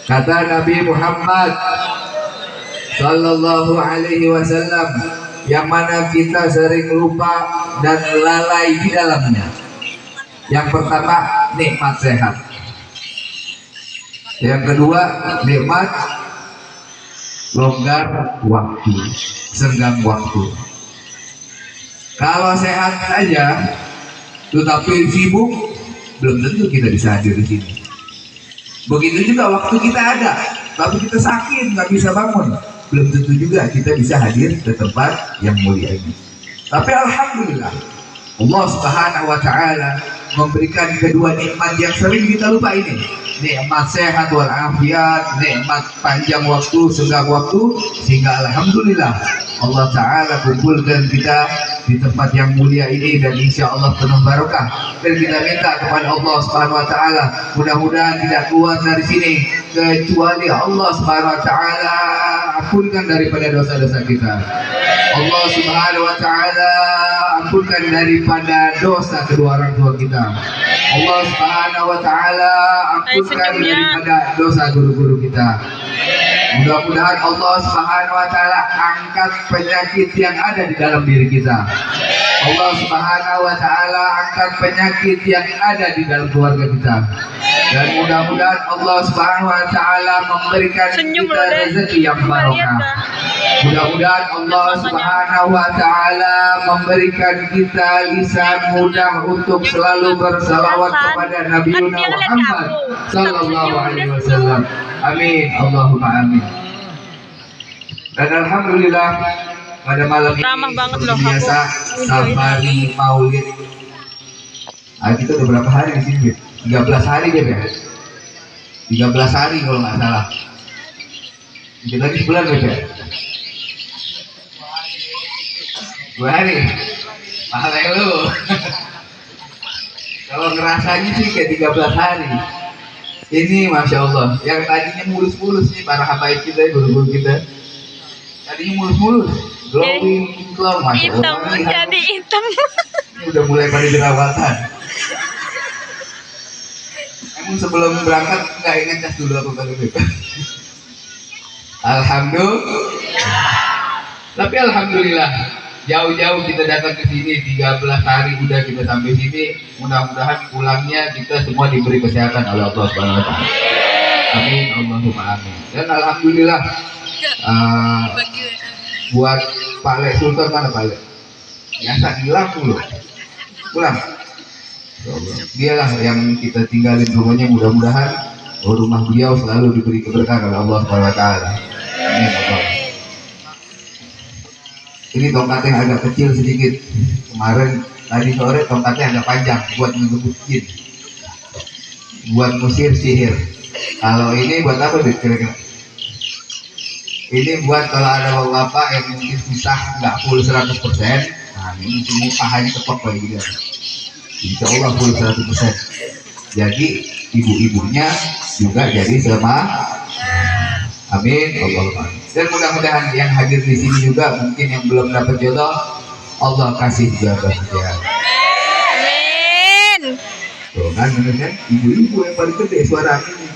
Kata Nabi Muhammad Sallallahu Alaihi Wasallam, yang mana kita sering lupa dan lalai di dalamnya. Yang pertama, nikmat sehat. Yang kedua, nikmat longgar waktu, senggang waktu. Kalau sehat aja, tetapi sibuk, belum tentu kita bisa hadir di sini. Begitu juga waktu kita ada, tapi kita sakit, nggak bisa bangun, belum tentu juga kita bisa hadir ke tempat yang mulia ini. Tapi alhamdulillah, Allah Subhanahu wa taala memberikan kedua nikmat yang sering kita lupa ini. Nikmat sehat wal afiat, nikmat panjang waktu, senggang waktu, sehingga alhamdulillah Allah taala kumpulkan kita di tempat yang mulia ini, dan insya Allah penuh barokah. Dan kita minta kepada Allah Subhanahu wa taala, mudah-mudahan tidak keluar dari sini kecuali Allah Subhanahu wa taala ampunkan daripada dosa-dosa kita. Allah Subhanahu wa taala ampunkan daripada dosa kedua orang tua kita. Allah Subhanahu wa taala ampunkan daripada dosa guru-guru kita. Mudah-mudahan Allah Subhanahu wa taala angkat penyakit yang ada di dalam diri kita. Allah Subhanahu wa taala angkat penyakit yang ada di dalam keluarga kita. Dan mudah-mudahan Allah Subhanahu wa taala memberikan kita rezeki yang barokah. Mudah-mudahan Allah Subhanahu wa taala memberikan kita lisan mudah untuk selalu bersalawat kepada Nabi Muhammad sallallahu alaihi wasallam. Amin, Allahumma amin. Dan alhamdulillah pada malam ini seperti biasa safari maulid. Kita udah berapa hari di sini? 13 hari deh, ya? 13 hari kalau nggak salah. Dikit lagi sebulan ya? 2 hari. Pahala lu. Kalau ngerasanya sih kayak 13 hari. Ini Masya Allah, yang tadinya mulus-mulus nih para habaib kita, guru-guru kita, tadinya mulus-mulus, glowing, glow, Masya Allah. Hitam, jadi hitam. Ini udah mulai pada jerawatan. Emang sebelum berangkat nggak ingat cas dulu apa kali itu? Alhamdulillah. Tapi alhamdulillah, jauh-jauh kita datang ke sini, 13 hari udah kita sampai sini. Mudah-mudahan pulangnya kita semua diberi kesehatan oleh Allah Subhanahu wa taala. Amin, Allahumma amin. Dan alhamdulillah buat Pak Lek Sultan, mana Pak Lek? Biasa hilang dulu. Pulang. Dialah yang kita tinggalin rumahnya, mudah-mudahan rumah beliau selalu diberi keberkahan oleh Allah Subhanahu wa taala. Amin, Allah. Ini tongkatnya agak kecil sedikit. Kemarin tadi sore tongkatnya agak panjang buat ngegebuk jin, buat musir sihir. Kalau ini buat apa kira-kira? Ini buat kalau ada bapak yang mungkin susah nggak full 100%. Nah ini cuma pahanya tepok kayak gitu. Insya Allah full 100%. Jadi ibu-ibunya juga jadi semangat. Amin, Allahumma. Dan mudah-mudahan yang hadir di sini juga mungkin yang belum dapat jodoh, Allah kasih jodoh ya. Amin. Tuh kan, ibu-ibu yang paling gede suara ini.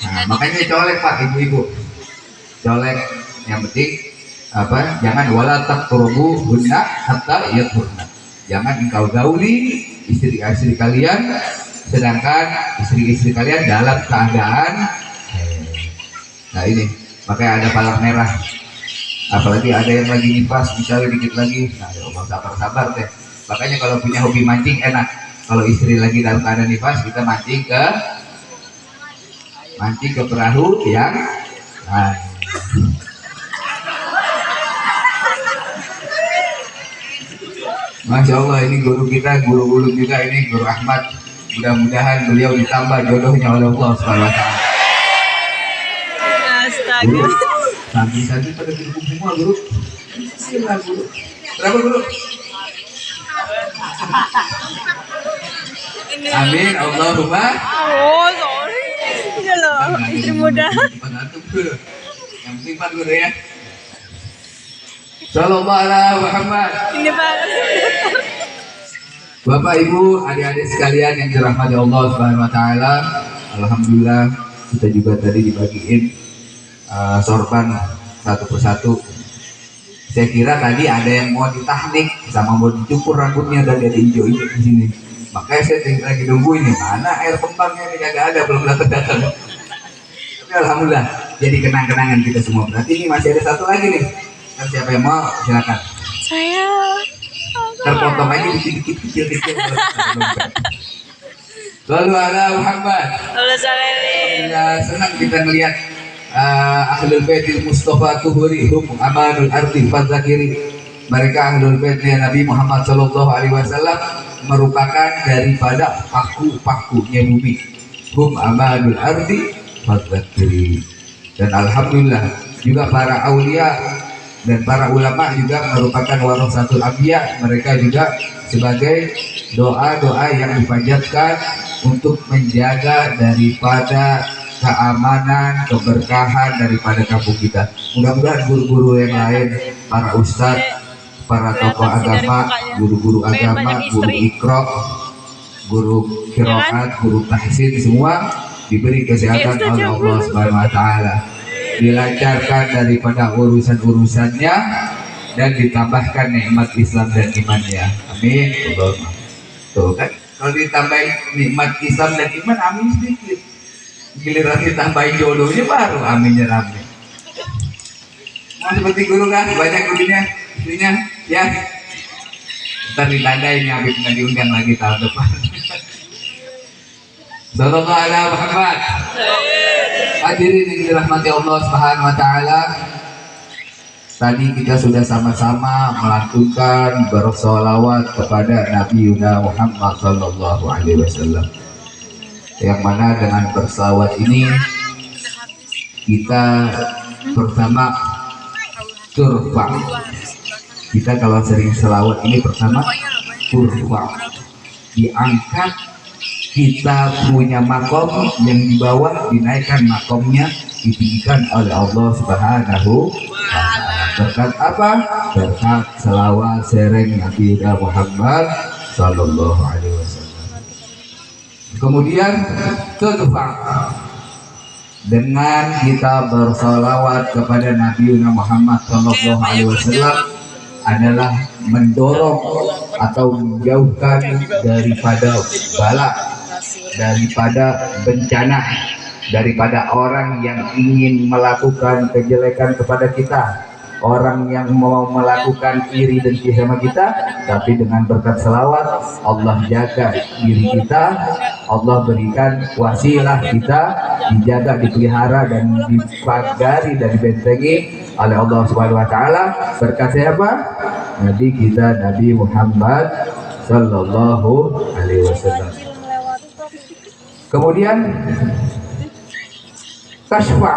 Nah, makanya colek Pak, ibu-ibu. Colek, yang penting apa? Jangan wala taqrubu hunna hatta yatahurna. Jangan engkau gauli istri-istri kalian sedangkan istri-istri kalian dalam keadaan. Nah ini, makanya ada palang merah. Apalagi ada yang lagi nifas, misalnya dikit lagi. Nah ya Allah, sabar-sabar deh. Makanya kalau punya hobi mancing enak. Kalau istri lagi dalam keadaan nifas, kita mancing ke perahu yang nah. Masya Allah, ini guru kita, guru ulum juga ini, Guru Ahmad. Mudah-mudahan beliau ditambah jodohnya oleh Allah Subhanahu wa taala. Guru, santri-santri pada didukung semua guru. Bismillah guru. Berapa guru? Amin, Allahumma. Oh, sorry. Iya loh, istri muda. Yang penting Pak guru ya. Sallallahu alaihi Muhammad. Ini Pak. Bapak Ibu, adik-adik sekalian yang dirahmati Allah Subhanahu wa taala, alhamdulillah kita juga tadi dibagiin sorban satu persatu. Saya kira tadi ada yang mau ditahnik sama mau dicukur rambutnya, dan ada hijau-hijau di sini. Makanya saya lagi nungguin nih, mana air kembangnya ini, kagak ada, belum datang. Tapi alhamdulillah jadi kenang-kenangan kita semua. Berarti ini masih ada satu lagi nih. Kan siapa yang mau silakan. Saya. Terpotong aja dikit-dikit kecil-kecil. Lalu ada Muhammad. Halo Saleli. Ya, senang kita melihat Ahlul Baitil Mustafa Tuhuri hum amanul ardi fadzakiri. Mereka Ahlul Baitnya Nabi Muhammad Shallallahu Alaihi Wasallam merupakan daripada paku-pakunya bumi. Hum amanul ardi fadzakiri. Dan alhamdulillah juga para aulia dan para ulama juga merupakan warasatul anbiya. Mereka juga sebagai doa-doa yang dipanjatkan untuk menjaga daripada keamanan, keberkahan daripada kampung kita. Mudah-mudahan guru-guru yang lain, para ustadz, para tokoh agama, guru-guru agama, guru ikro, guru qiraat, guru tahsin, semua diberi kesehatan oleh Allah Subhanahu wa taala, dilancarkan daripada urusan-urusannya, dan ditambahkan nikmat Islam dan imannya. Amin. Tuh kan, kalau ditambahin nikmat Islam dan iman, amin sedikit. Giliran ditambahin jodohnya baru aminnya rame. Mau seperti guru kan, banyak gurunya, istrinya, ya. Ntar ditandain ya, habis nggak diundang lagi tahun depan. Sallallahu alaihi Muhammad. Hadirin yang dirahmati Allah Subhanahu wa taala. Tadi kita sudah sama-sama melantunkan bersolawat kepada Nabi Muhammad Sallallahu Alaihi Wasallam. Yang mana dengan bersolawat ini kita pertama turfa. Kita kalau sering selawat ini pertama turfa, diangkat. Kita punya makom yang di bawah, dinaikkan makomnya, ditinggikan oleh Allah Subhanahu wa ta'ala. Berkat apa? Berkat selawat sereng Nabi Muhammad Sallallahu Alaihi Wasallam. Kemudian kedua, dengan kita bersalawat kepada Nabi Muhammad Sallallahu Alaihi Wasallam adalah mendorong atau menjauhkan daripada bala, daripada bencana, daripada orang yang ingin melakukan kejelekan kepada kita, orang yang mau melakukan iri dengki sama kita. Tapi dengan berkat selawat, Allah jaga diri kita, Allah berikan wasilah kita dijaga, dipelihara, dan dipagari dan dibentengi oleh Allah Subhanahu wa taala. Berkat siapa? Nabi kita, Nabi Muhammad Sallallahu Alaihi Wasallam. Kemudian tasfa.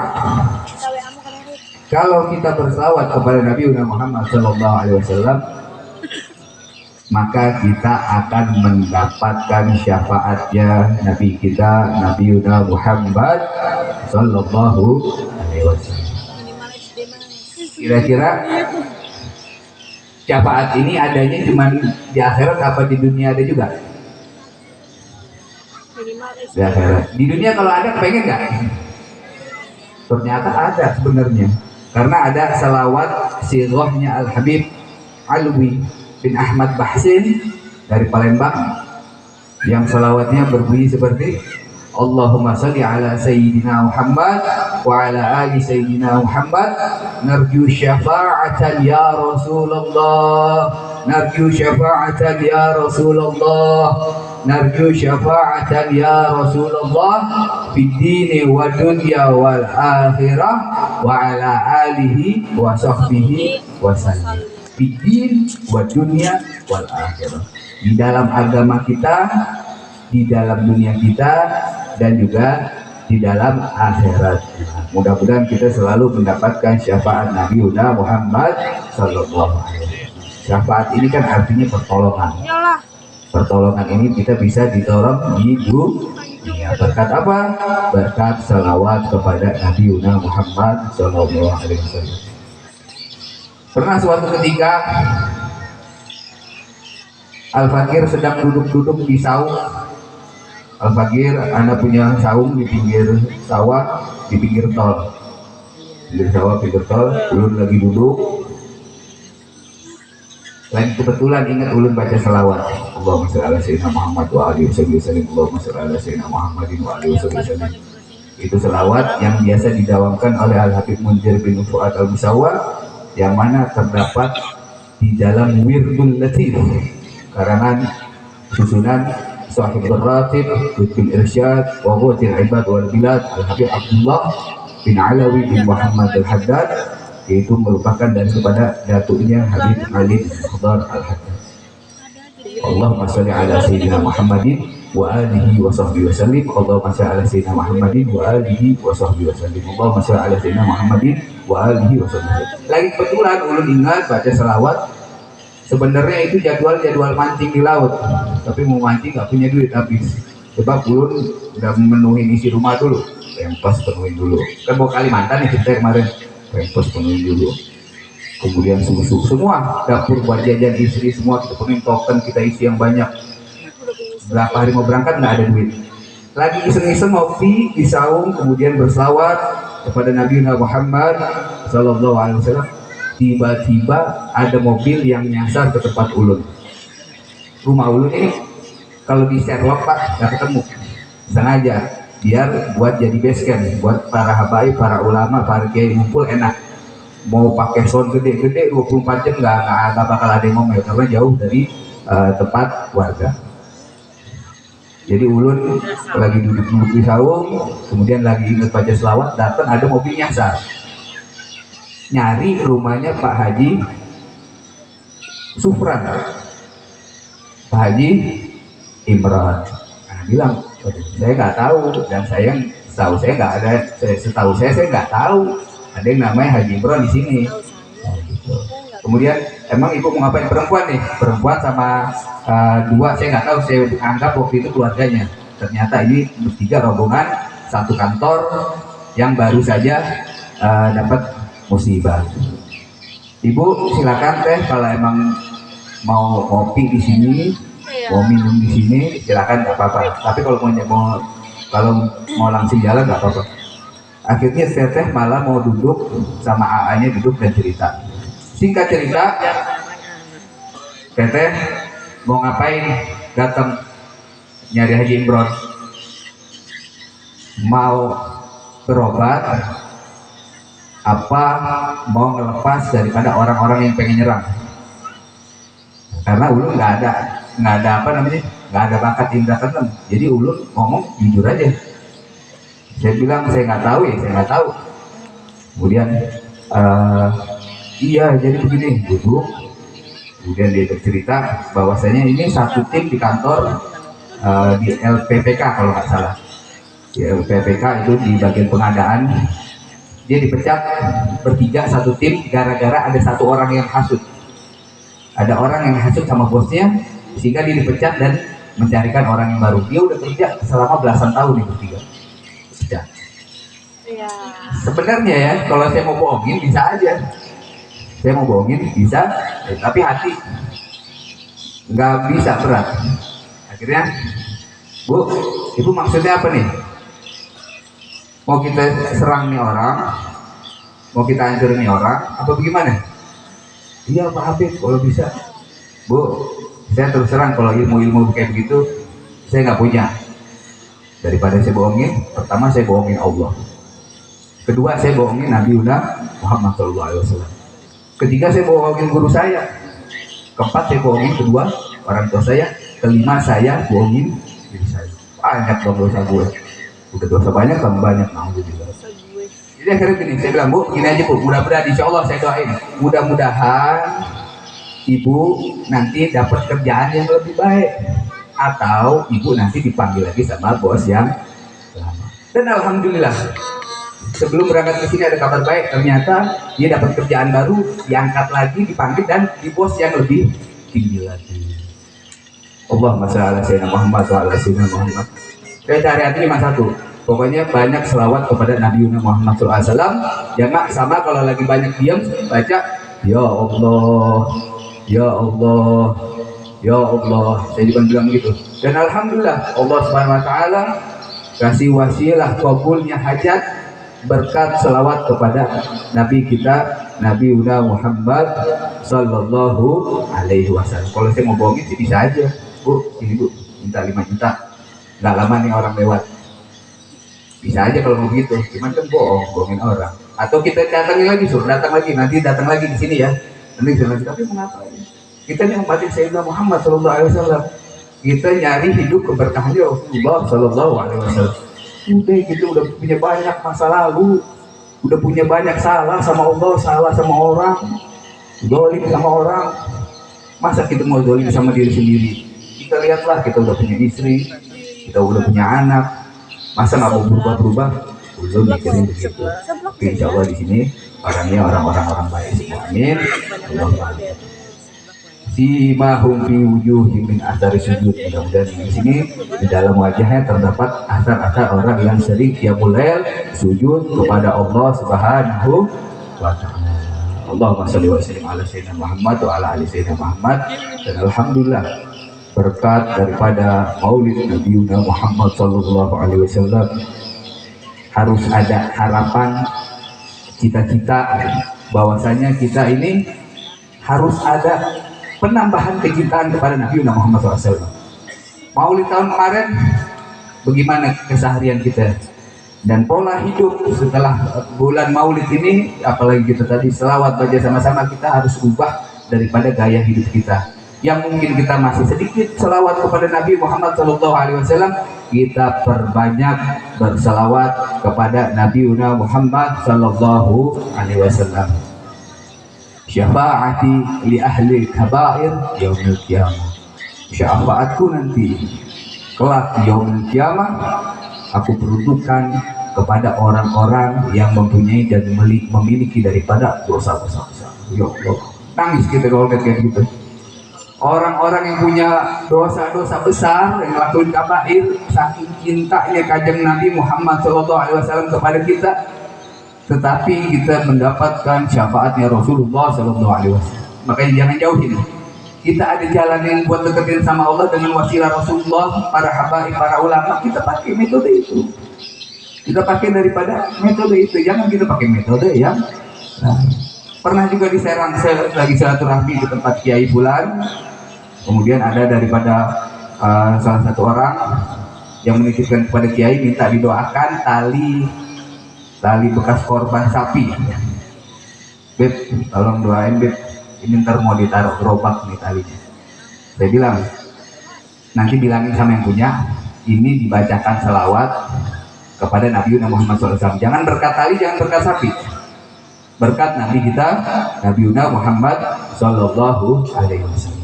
Kalau kita bersalawat kepada Nabi Muhammad Sallallahu Alaihi Wasallam, maka kita akan mendapatkan syafaatnya Nabi kita, Nabi Muhammad Sallallahu Alaihi Wasallam. Kira-kira syafaat ini adanya cuma di akhirat apa di dunia ada juga? Di akhirat. Di dunia kalau ada pengen nggak? Ternyata ada sebenarnya. Karena ada salawat sirahnya Al-Habib Alwi bin Ahmad Bahsin dari Palembang, yang salawatnya berbunyi seperti Allahumma salli ala Sayyidina Muhammad wa ala ali Sayyidina Muhammad, narju syafa'atan ya Rasulullah, narju syafa'atan ya Rasulullah, narju syafa'atan ya Rasulullah fid dini wa dunya wal akhirah wa ala alihi wa sahbihi wa sallim. Fid din wa dunya wal akhirah, di dalam agama kita, di dalam dunia kita, dan juga di dalam akhirat. Mudah-mudahan kita selalu mendapatkan syafaat Nabi Muhammad Sallallahu Alaihi Wasallam. Syafaat ini kan artinya pertolongan. Pertolongan ini kita bisa ditolong di dunia. Berkat apa? Berkat salawat kepada Nabi Muhammad Sallallahu Alaihi Wasallam. Pernah suatu ketika Al-Fakir sedang duduk-duduk di saung Al-Fakir, anda punya saung di pinggir sawah, di pinggir tol. Pinggir sawah, pinggir tol, ulun lagi duduk. Lagi kebetulan ingat ulun baca selawat. Allahumma shalli ala sayyidina Muhammad wa alihi wasallam. Allahumma shalli ala sayyidina Muhammadin wa alihi wasallam. Itu selawat yang biasa didawamkan oleh Al-Habib Munzir bin Fuad Al-Musawwar, yang mana terdapat di dalam Wirdul Latif karangan susunan Sahibul Ratib Lutful Irsyad wa Ghuthil Ibad wal Bilad Al-Habib Abdullah bin Alawi bin Muhammad Al-Haddad, yaitu merupakan dari kepada datuknya Habib Ali bin Khudar Al-Haddad. Allahumma shalli ala sayyidina Muhammadin wa alihi wa sahbihi wasallim. Allahumma shalli ala sayyidina Muhammadin wa alihi wa sahbihi wasallim. Allahumma shalli ala sayyidina Muhammadin wa alihi wa sahbihi wasallim. Lagi kebetulan ulun ingat baca selawat. Sebenarnya itu jadwal mancing di laut, tapi mau mancing nggak punya duit habis. Sebab ulun udah memenuhi isi rumah dulu, pempes penuhin dulu. Kan bawa Kalimantan nih kita kemarin, pempes penuhin dulu. Kemudian susu, semua dapur buat jajan istri semua kita penuhin, token kita isi yang banyak. Berapa hari mau berangkat nggak ada duit. Lagi iseng-iseng ngopi di saung, kemudian berselawat kepada Nabi Muhammad Sallallahu Alaihi Wasallam. Tiba-tiba ada mobil yang nyasar ke tempat ulun. Rumah ulun ini kalau di Sherlock Pak nggak ketemu, sengaja biar buat jadi base camp buat para habaib, para ulama, para kiai ngumpul enak. Mau pakai sound gede-gede 24 jam nggak bakal ada yang ngomel karena jauh dari tempat warga. Jadi ulun lagi duduk-duduk di saung, kemudian lagi ingat baca selawat, datang ada mobil nyasar. Nyari rumahnya Pak Haji Sufran, Pak Haji Imran. Nah, bilang, saya nggak tahu, dan setahu saya nggak ada, setahu saya nggak tahu ada yang namanya Haji Imran di sini. Nah, gitu. Kemudian emang ibu mau ngapain? Perempuan nih, perempuan sama dua, saya nggak tahu, saya anggap waktu itu keluarganya. Ternyata ini bertiga rombongan satu kantor yang baru saja dapat musibah. Ibu silakan teh, kalau emang mau kopi di sini, mau minum di sini, silakan nggak apa-apa. Tapi kalau mau langsung jalan nggak apa-apa. Akhirnya saya teh malah mau duduk sama AA-nya, duduk dan cerita. Singkat cerita, teteh mau ngapain? Datang nyari Haji Imron, mau berobat apa mau ngelepas daripada orang-orang yang pengen nyerang, karena ulun nggak ada apa namanya, nggak ada bakat indra keenam. Jadi ulun ngomong jujur aja, saya bilang saya nggak tahu ya, saya nggak tahu. Kemudian iya jadi begini, duduk. Kemudian dia bercerita bahwasanya ini satu tim di kantor di LPPK kalau nggak salah. Di LPPK itu di bagian pengadaan. Dia dipecat bertiga satu tim gara-gara ada satu orang yang hasut. Ada orang yang hasut sama bosnya sehingga dia dipecat dan mencarikan orang yang baru. Dia udah kerja selama belasan tahun nih bertiga. Pecat. Iya. Sebenarnya ya kalau saya mau bohongin bisa aja. Saya mau bohongin bisa, tapi hati nggak bisa, berat. Akhirnya, Bu, Ibu maksudnya apa nih? Mau kita serang nih orang, mau kita hancurin nih orang, apa bagaimana? Iya Pak Habib, kalau bisa. Bu, saya terus terang kalau ilmu kayak begitu, saya nggak punya. Daripada saya bohongin, pertama saya bohongin Allah. Kedua saya bohongin Nabi Muhammad SAW. Ketiga saya bohongin guru saya. Keempat saya bohongin kedua orang tua saya. Kelima saya bohongin diri saya. Banyak dong dosa gue. Udah dosa banyak, tambah banyak. Jadi akhirnya gini, saya bilang, Bu, gini aja Bu, mudah-mudahan insya Allah saya doain, mudah-mudahan Ibu nanti dapat kerjaan yang lebih baik, atau Ibu nanti dipanggil lagi sama bos yang lama. Dan alhamdulillah, sebelum berangkat ke sini ada kabar baik, ternyata dia dapat kerjaan baru, diangkat lagi, dipanggil dan di bos yang lebih tinggi lagi. Allahumma shalli ala sayyidina Muhammad wa ala sayyidina Muhammad. Saya cari hati cuma satu, pokoknya banyak selawat kepada Nabi Muhammad SAW. Jangan sama kalau lagi banyak diam baca ya Allah, ya Allah, ya Allah. Saya juga bilang gitu. Dan alhamdulillah Allah Subhanahu wa taala kasih wasilah kabulnya hajat berkat selawat kepada Nabi kita Nabi Muhammad sallallahu alaihi wasallam. Kalau saya mau bohongin sih bisa aja, Bu, sini Bu, minta 5 juta. Nggak lama nih orang lewat. Bisa aja kalau mau gitu, cuman kan bohongin orang. Atau kita datangin lagi, suruh datang lagi, nanti datang lagi di sini ya. Nanti bisa lagi, tapi mengapa ini? Kita nih umat Sayyidina Muhammad sallallahu alaihi wasallam. Kita nyari hidup keberkahannya Rasulullah sallallahu alaihi wasallam. Udah kita udah punya banyak masa lalu, udah punya banyak salah sama Allah, salah sama orang, dolim sama orang. Masa kita mau dolim sama diri sendiri? Kita lihatlah, kita udah punya istri, kita udah punya anak. Masa nggak mau berubah-berubah? Belum mikirin begitu. Oke, insya Allah di sini orangnya orang baik semua. Amin. Si mahum fi wujuhim min athari sujud. Mudah-mudahan di sini di dalam wajahnya terdapat asar-asar orang yang sering qiyamul lail sujud kepada Allah Subhanahu wa taala. Allahumma shalli wa sallim ala sayyidina Muhammad wa ala ali sayyidina Muhammad. Dan alhamdulillah berkat daripada Maulid Nabi Muhammad sallallahu alaihi wasallam harus ada harapan, cita-cita bahwasanya kita ini harus ada penambahan kecintaan kepada Nabi Muhammad SAW. Maulid tahun kemarin, bagaimana keseharian kita dan pola hidup setelah bulan Maulid ini, apalagi kita tadi selawat baca sama-sama, kita harus ubah daripada gaya hidup kita. Yang mungkin kita masih sedikit selawat kepada Nabi Muhammad SAW, kita perbanyak berselawat kepada Nabi Muhammad SAW. Syafaati li ahli kabair yaumil qiyamah. Syafaatku nanti kelak yaumil qiyamah aku peruntukkan kepada orang-orang yang mempunyai dan memiliki daripada dosa-dosa besar. Ya Allah, nangis kita kalau lihat kayak gitu. Orang-orang yang punya dosa-dosa besar yang melakukan kabair, saking cintanya kanjeng Nabi Muhammad SAW kepada kita, tetapi kita mendapatkan syafaatnya Rasulullah SAW. Makanya jangan jauhin. Kita ada jalan yang buat deketin sama Allah dengan wasilah Rasulullah, para habaib, para ulama. Kita pakai metode itu. Kita pakai daripada metode itu. Jangan kita pakai metode yang pernah juga di Serang, saya lagi silaturahmi di tempat Kiai Bulan. Kemudian ada daripada salah satu orang yang menitipkan kepada Kiai, minta didoakan tali bekas korban sapi. Beb, tolong doain Beb, ini ntar mau ditaruh gerobak nih talinya. Saya bilang, nanti bilangin sama yang punya, ini dibacakan selawat kepada Nabi Muhammad SAW. Jangan berkat tali, jangan berkat sapi. Berkat Nabi kita, Nabi Muhammad Sallallahu Alaihi Wasallam.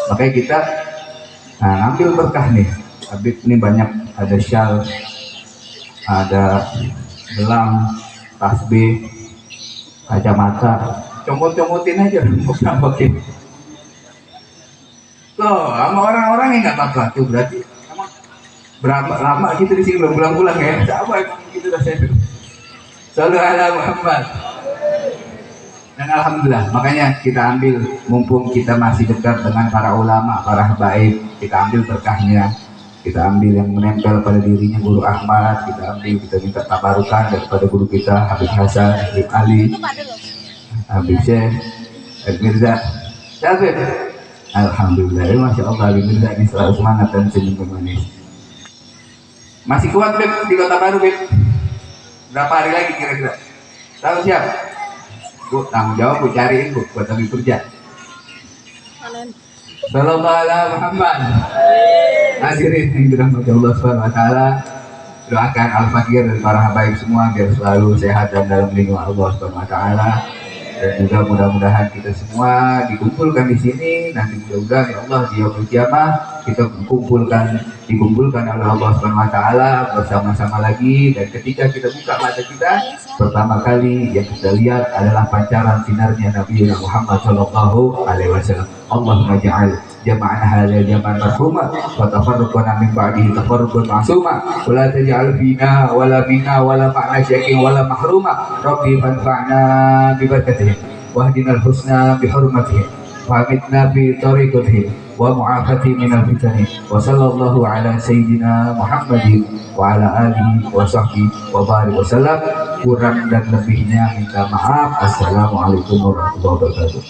Makanya kita ngambil berkah nih. Habib ini banyak, ada syal, ada gelang, tasbih, kacamata, comot-comotin aja, bukan. Tuh, sama orang-orang yang nggak apa-apa tuh, berarti berapa lama gitu di sini belum pulang-pulang ya? Siapa emang gitu rasanya? Sallu ala Muhammad. Dan alhamdulillah, makanya kita ambil, mumpung kita masih dekat dengan para ulama, para habaib, kita ambil berkahnya. Kita ambil yang menempel pada dirinya Guru Ahmad, kita ambil, kita minta tabarukan daripada guru kita Habib Hasan, Habib Ali, Habib Syekh, Habib Mirza. Habib, alhamdulillah, masya Allah, Habib Mirza ini selalu semangat dan senyum manis. Masih kuat Beb di Kota Baru Beb? Berapa hari lagi kira-kira? Tahu siap? Bu, tanggung jawab Bu, cariin Bu buat kami kerja. Sallallahu alaihi Muhammad. Hadirin yang dirahmati Allah Subhanahu wa taala, doakan al-fakir dan para habaib semua biar selalu sehat dan dalam lindungan Allah Subhanahu wa taala. Dan juga mudah-mudahan kita semua dikumpulkan di sini, nanti mudah-mudahan ya Allah di yaumul qiyamah kita dikumpulkan oleh Allah Subhanahu wa taala bersama-sama lagi. Dan ketika kita buka mata kita, pertama kali yang kita lihat adalah pancaran sinarnya Nabi Muhammad sallallahu alaihi wasallam. Allahumma ja'al jama'ana hadza jama'an marhuma wa tafarraqana min ba'dihi tafarruqan ma'suma wa la taj'al fina wala ma'na syakin wala mahruma. Rabbi fanfa'na bi barakatihim wahdinal husna bi hurmatihim فأمتنا بطريقته ومعافاته من الفتن وصلى الله على سيدنا محمد وعلى آله وصحبه وبارك وسلم. Kurang dan lebihnya minta maaf. Assalamualaikum warahmatullahi wabarakatuh.